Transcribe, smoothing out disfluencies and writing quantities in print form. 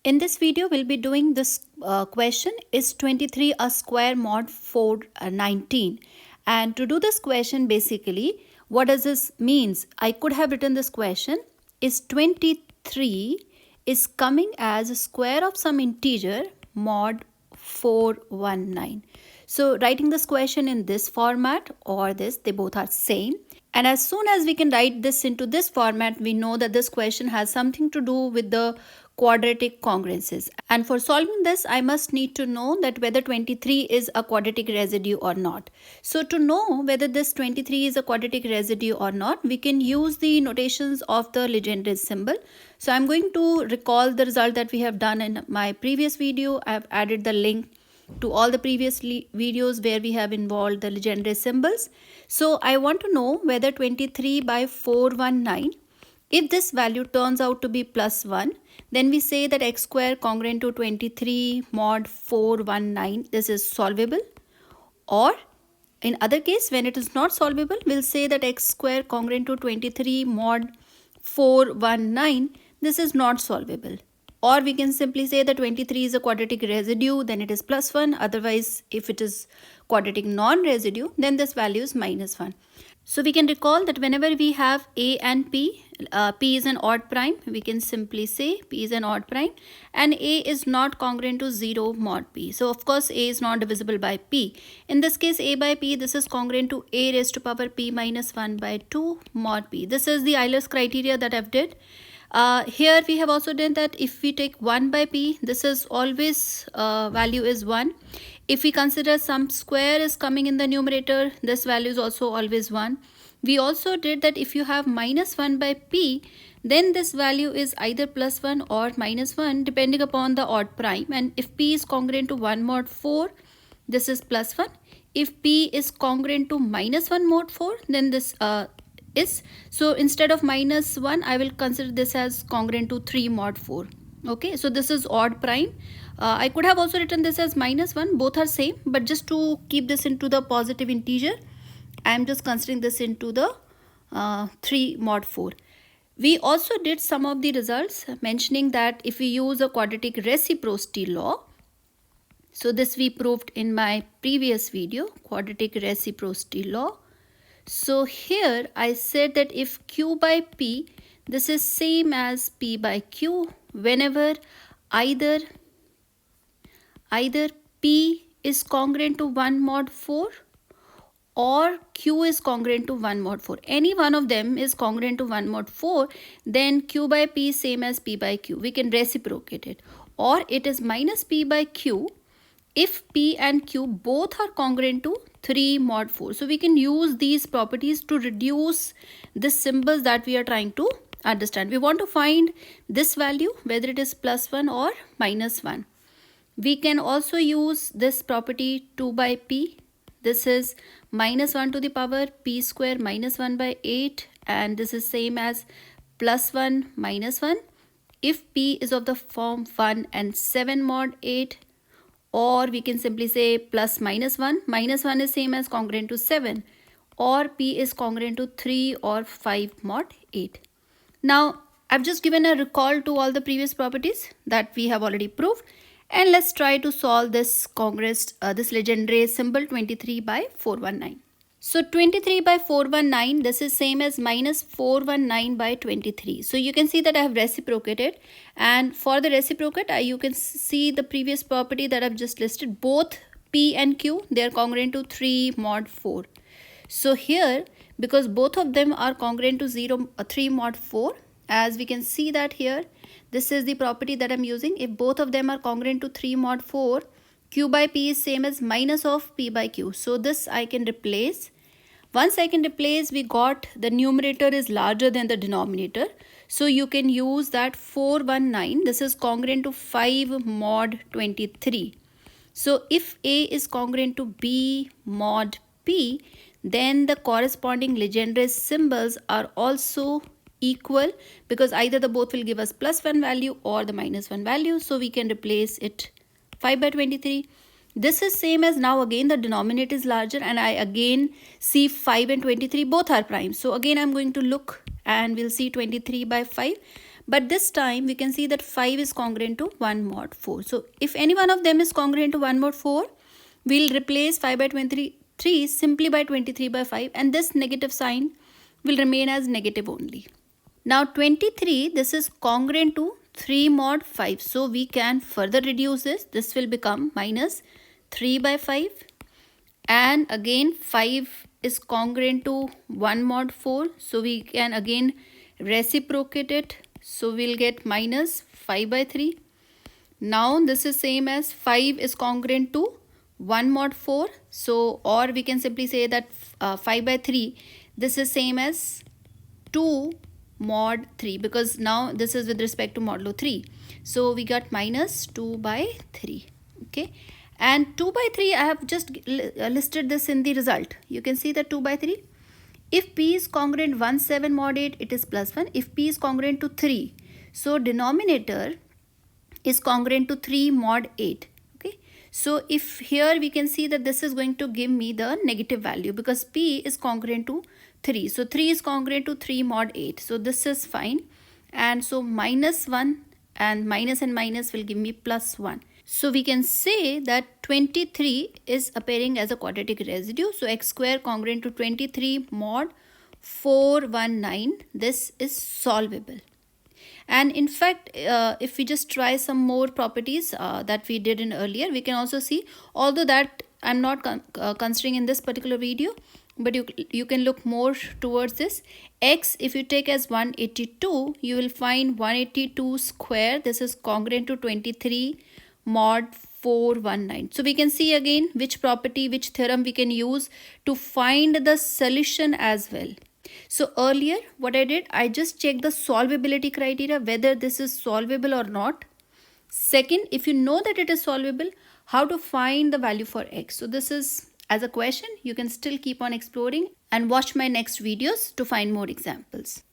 In this video, we'll be doing this question, is 23 a square mod 419? And to do this question, basically, what does this means? I could have written this question, is 23 is coming as a square of some integer mod 419. So writing this question in this format or this, they both are same. And as soon as we can write this into this format, we know that this question has something to do with the quadratic congruences. And for solving this, I must need to know that whether 23 is a quadratic residue or not. So to know whether this 23 is a quadratic residue or not, we can use the notations of the Legendre symbol. So I'm going to recall the result that we have done in my previous video. I have added the link to all the previous videos where we have involved the Legendre symbols. So I want to know whether 23 by 419, if this value turns out to be plus 1, then we say that x square congruent to 23 mod 419, this is solvable. Or in other case, when it is not solvable, we'll say that x square congruent to 23 mod 419, this is not solvable. Or we can simply say that 23 is a quadratic residue, then it is plus 1. Otherwise, if it is quadratic non-residue, then this value is minus 1. So we can recall that whenever we have A and P, P is an odd prime, we can simply say P is an odd prime, and A is not congruent to 0 mod P. So of course A is not divisible by P. In this case, A by P, this is congruent to A raised to power P minus 1 by 2 mod P. This is the Euler's criteria that I've did. Here we have also done that if we take 1 by P, this is always value is 1. If we consider some square is coming in the numerator, this value is also always 1. We also did that if you have minus 1 by P, then this value is either plus 1 or minus 1 depending upon the odd prime. And if P is congruent to 1 mod 4, this is plus 1. If P is congruent to minus 1 mod 4, then this is. So instead of minus 1, I will consider this as congruent to 3 mod 4. Okay, so this is odd prime. I could have also written this as minus 1. Both are same, but just to keep this into the positive integer, I am just considering this into the 3 mod 4. We also did some of the results mentioning that if we use a quadratic reciprocity law, so this we proved in my previous video, quadratic reciprocity law. So here I said that if Q by P, this is same as P by Q whenever either P is congruent to 1 mod 4 or Q is congruent to 1 mod 4. Any one of them is congruent to 1 mod 4, then Q by P is same as P by Q. We can reciprocate it. Or it is minus P by Q if P and Q both are congruent to 3 mod 4. So we can use these properties to reduce the symbols that we are trying to understand. We want to find this value, whether it is plus 1 or minus 1. We can also use this property 2 by P. This is minus 1 to the power P square minus 1 by 8, and this is same as plus 1 minus 1 if P is of the form 1 and 7 mod 8. Or we can simply say plus minus 1. Minus 1 is same as congruent to 7. Or P is congruent to 3 or 5 mod 8. Now, I've just given a recall to all the previous properties that we have already proved. And let's try to solve this this Legendre symbol 23 by 419. So 23 by 419, this is same as minus 419 by 23. So you can see that I have reciprocated, and for the reciprocate, you can see the previous property that I've just listed. Both P and Q, they are congruent to 3 mod 4. So here, because both of them are congruent to 3 mod 4, as we can see that here, this is the property that I'm using. If both of them are congruent to 3 mod 4, Q by P is same as minus of P by Q. So this I can replace. Once I can replace, we got the numerator is larger than the denominator. So you can use that 419. This is congruent to 5 mod 23. So if A is congruent to B mod P, then the corresponding Legendre symbols are also equal, because either the both will give us plus 1 value or the minus 1 value. So we can replace it 5 by 23. This is same as now again the denominator is larger, and I again see 5 and 23 both are prime. So again I'm going to look and we'll see 23 by 5. But this time we can see that 5 is congruent to 1 mod 4. So if any one of them is congruent to 1 mod 4, we'll replace 5 by 23 simply by 23 by 5, and this negative sign will remain as negative only. Now 23, this is congruent to 3 mod 5. So we can further reduce this. This will become minus 3 by 5. And again 5 is congruent to 1 mod 4. So we can again reciprocate it. So we'll get minus 5 by 3. Now this is same as 5 is congruent to 1 mod 4. So, or we can simply say that 5 by 3, this is same as 2 mod 3, because now this is with respect to modulo 3. So we got minus 2 by 3. Okay. And 2 by 3, I have just listed this in the result. You can see that 2 by 3. If P is congruent 1, 7 mod 8, it is plus 1. If P is congruent to 3, so denominator is congruent to 3 mod 8. Okay. So if here we can see that this is going to give me the negative value because P is congruent to 3. So 3 is congruent to 3 mod 8. So this is fine. And so minus 1 and minus will give me plus 1. So we can say that 23 is appearing as a quadratic residue. So x square congruent to 23 mod 419. This is solvable. And in fact, if we just try some more properties that we did in earlier, we can also see, although that I'm not considering in this particular video, but you can look more towards this. X, if you take as 182, you will find 182 square. This is congruent to 23 mod 419. So we can see again which property, which theorem we can use to find the solution as well. So earlier what I did, I just checked the solvability criteria, whether this is solvable or not. Second, if you know that it is solvable, how to find the value for x. So this is as a question. You can still keep on exploring and watch my next videos to find more examples.